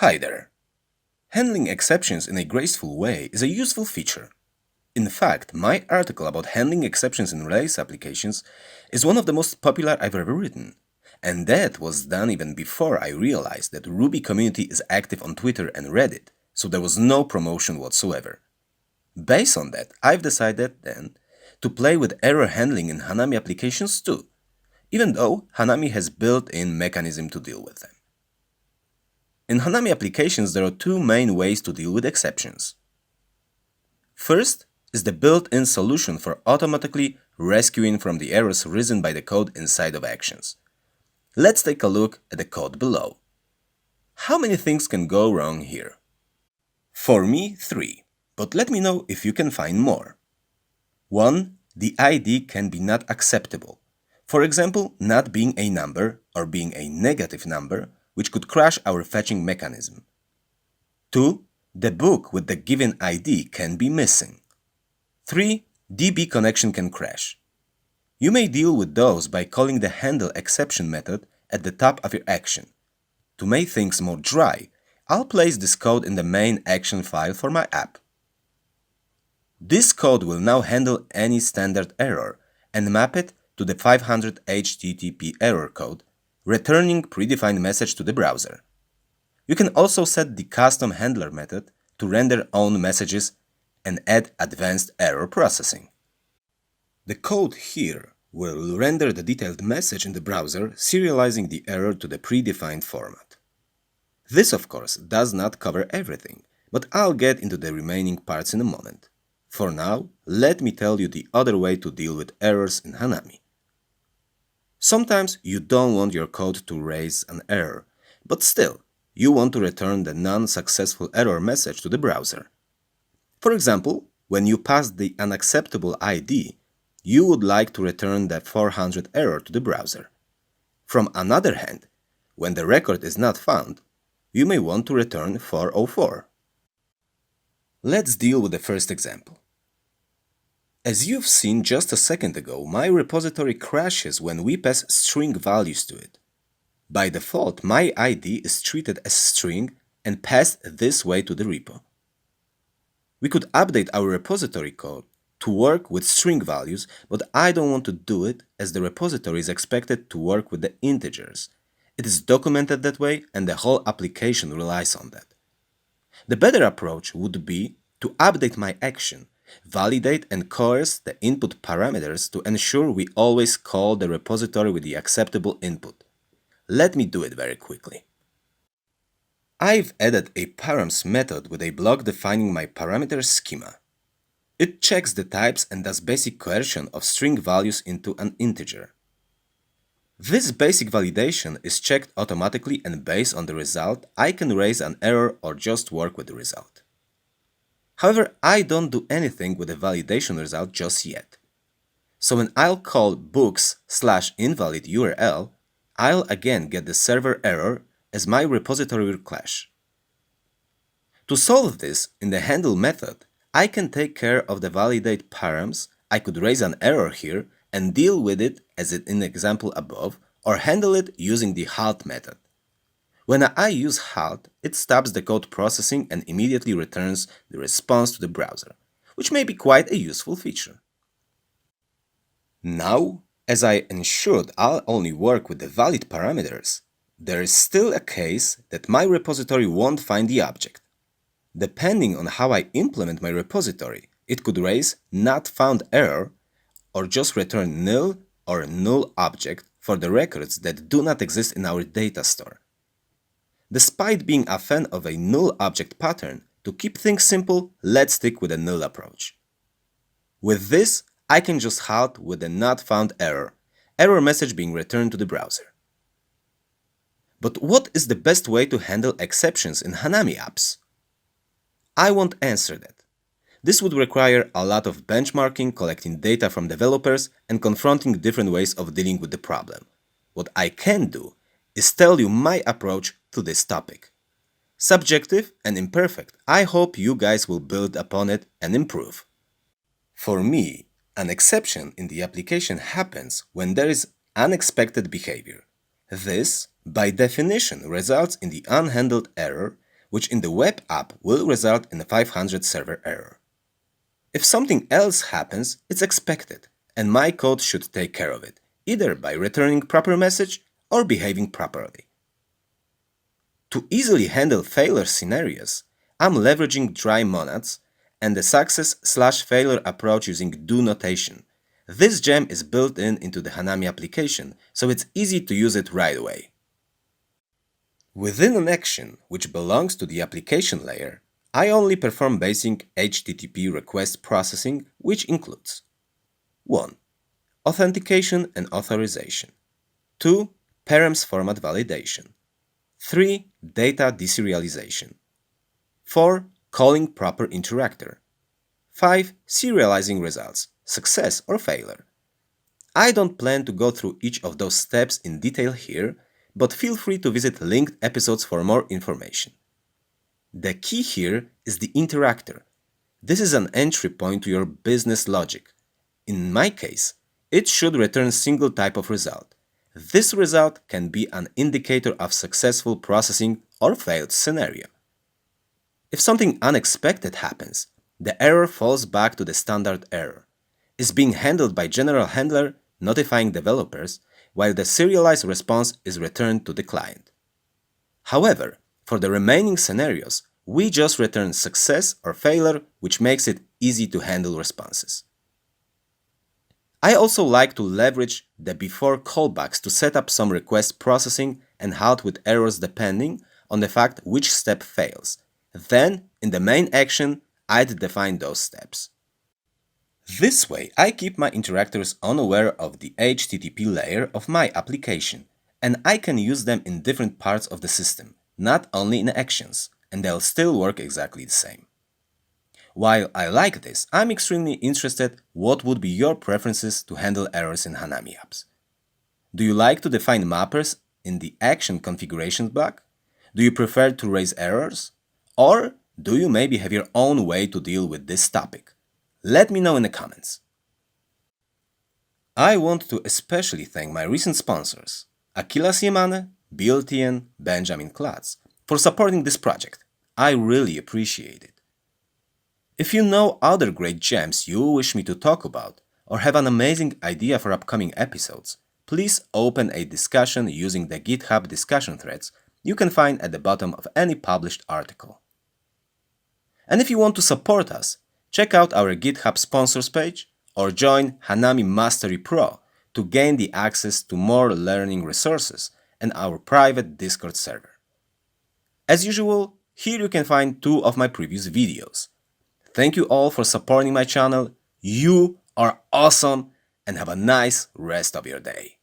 Hi there. Handling exceptions in a graceful way is a useful feature. In fact, my article about handling exceptions in Rails applications is one of the most popular I've ever written. And that was done even before I realized that Ruby community is active on Twitter and Reddit, so there was no promotion whatsoever. Based on that, I've decided then to play with error handling in Hanami applications too, even though Hanami has built-in mechanism to deal with them. In Hanami applications, there are two main ways to deal with exceptions. First is the built-in solution for automatically rescuing from the errors risen by the code inside of actions. Let's take a look at the code below. How many things can go wrong here? For me, 3, but let me know if you can find more. 1. The ID can be not acceptable. For example, not being a number or being a negative number, which could crash our fetching mechanism. 2. The book with the given ID can be missing. 3. DB connection can crash. You may deal with those by calling the handle exception method at the top of your action. To make things more dry, I'll place this code in the main action file for my app. This code will now handle any standard error and map it to the 500 HTTP error code, returning predefined message to the browser. You can also set the custom handler method to render own messages and add advanced error processing. The code here will render the detailed message in the browser, serializing the error to the predefined format. This, of course, does not cover everything, but I'll get into the remaining parts in a moment. For now, let me tell you the other way to deal with errors in Hanami. Sometimes you don't want your code to raise an error, but still, you want to return the non-successful error message to the browser. For example, when you pass the unacceptable ID, you would like to return the 400 error to the browser. From another hand, when the record is not found, you may want to return 404. Let's deal with the first example. As you've seen just a second ago, my repository crashes when we pass string values to it. By default, my ID is treated as string and passed this way to the repo. We could update our repository code to work with string values, but I don't want to do it as the repository is expected to work with the integers. It is documented that way and the whole application relies on that. The better approach would be to update my action, validate and coerce the input parameters to ensure we always call the repository with the acceptable input. Let me do it very quickly. I've added a params method with a block defining my parameter schema. It checks the types and does basic coercion of string values into an integer. This basic validation is checked automatically, and based on the result, I can raise an error or just work with the result. However, I don't do anything with the validation result just yet. So when I'll call books/invalid URL, I'll again get the server error as my repository will clash. To solve this, in the handle method, I can take care of the validate params. I could raise an error here and deal with it as in the example above, or handle it using the halt method. When I use halt, it stops the code processing and immediately returns the response to the browser, which may be quite a useful feature. Now, as I ensured I'll only work with the valid parameters, there is still a case that my repository won't find the object. Depending on how I implement my repository, it could raise not found error or just return nil or null object for the records that do not exist in our data store. Despite being a fan of a null object pattern, to keep things simple, let's stick with a null approach. With this, I can just halt with a not found error message being returned to the browser. But what is the best way to handle exceptions in Hanami apps? I won't answer that. This would require a lot of benchmarking, collecting data from developers, and confronting different ways of dealing with the problem. What I can do is tell you my approach to this topic. Subjective and imperfect, I hope you guys will build upon it and improve. For me, an exception in the application happens when there is unexpected behavior. This, by definition, results in the unhandled error which in the web app will result in a 500 server error. If something else happens, it's expected, and my code should take care of it, either by returning proper message or behaving properly. To easily handle failure scenarios, I'm leveraging dry monads and the success/failure approach using do notation. This gem is built into the Hanami application, so it's easy to use it right away. Within an action which belongs to the application layer, I only perform basic HTTP request processing, which includes 1. Authentication and authorization. 2. Params format validation. 3. Data deserialization. 4. Calling proper interactor. 5. Serializing results, success or failure. I don't plan to go through each of those steps in detail here, but feel free to visit linked episodes for more information. The key here is the interactor. This is an entry point to your business logic. In my case, it should return single type of result. This result can be an indicator of successful processing or failed scenario. If something unexpected happens, the error falls back to the standard error. It's being handled by general handler notifying developers, while the serialized response is returned to the client. However, for the remaining scenarios, we just return success or failure, which makes it easy to handle responses. I also like to leverage the before callbacks to set up some request processing and halt with errors depending on the fact which step fails. Then, in the main action, I'd define those steps. This way, I keep my interactors unaware of the HTTP layer of my application, and I can use them in different parts of the system, not only in actions, and they'll still work exactly the same. While I like this, I'm extremely interested what would be your preferences to handle errors in Hanami apps. Do you like to define mappers in the action configurations block? Do you prefer to raise errors? Or do you maybe have your own way to deal with this topic? Let me know in the comments. I want to especially thank my recent sponsors, Aquila Siemane, BLTN, Benjamin Klatz, for supporting this project. I really appreciate it. If you know other great gems you wish me to talk about, or have an amazing idea for upcoming episodes, please open a discussion using the GitHub discussion threads you can find at the bottom of any published article. And if you want to support us, check out our GitHub sponsors page or join Hanami Mastery Pro to gain the access to more learning resources and our private Discord server. As usual, here you can find 2 of my previous videos. Thank you all for supporting my channel. You are awesome and have a nice rest of your day.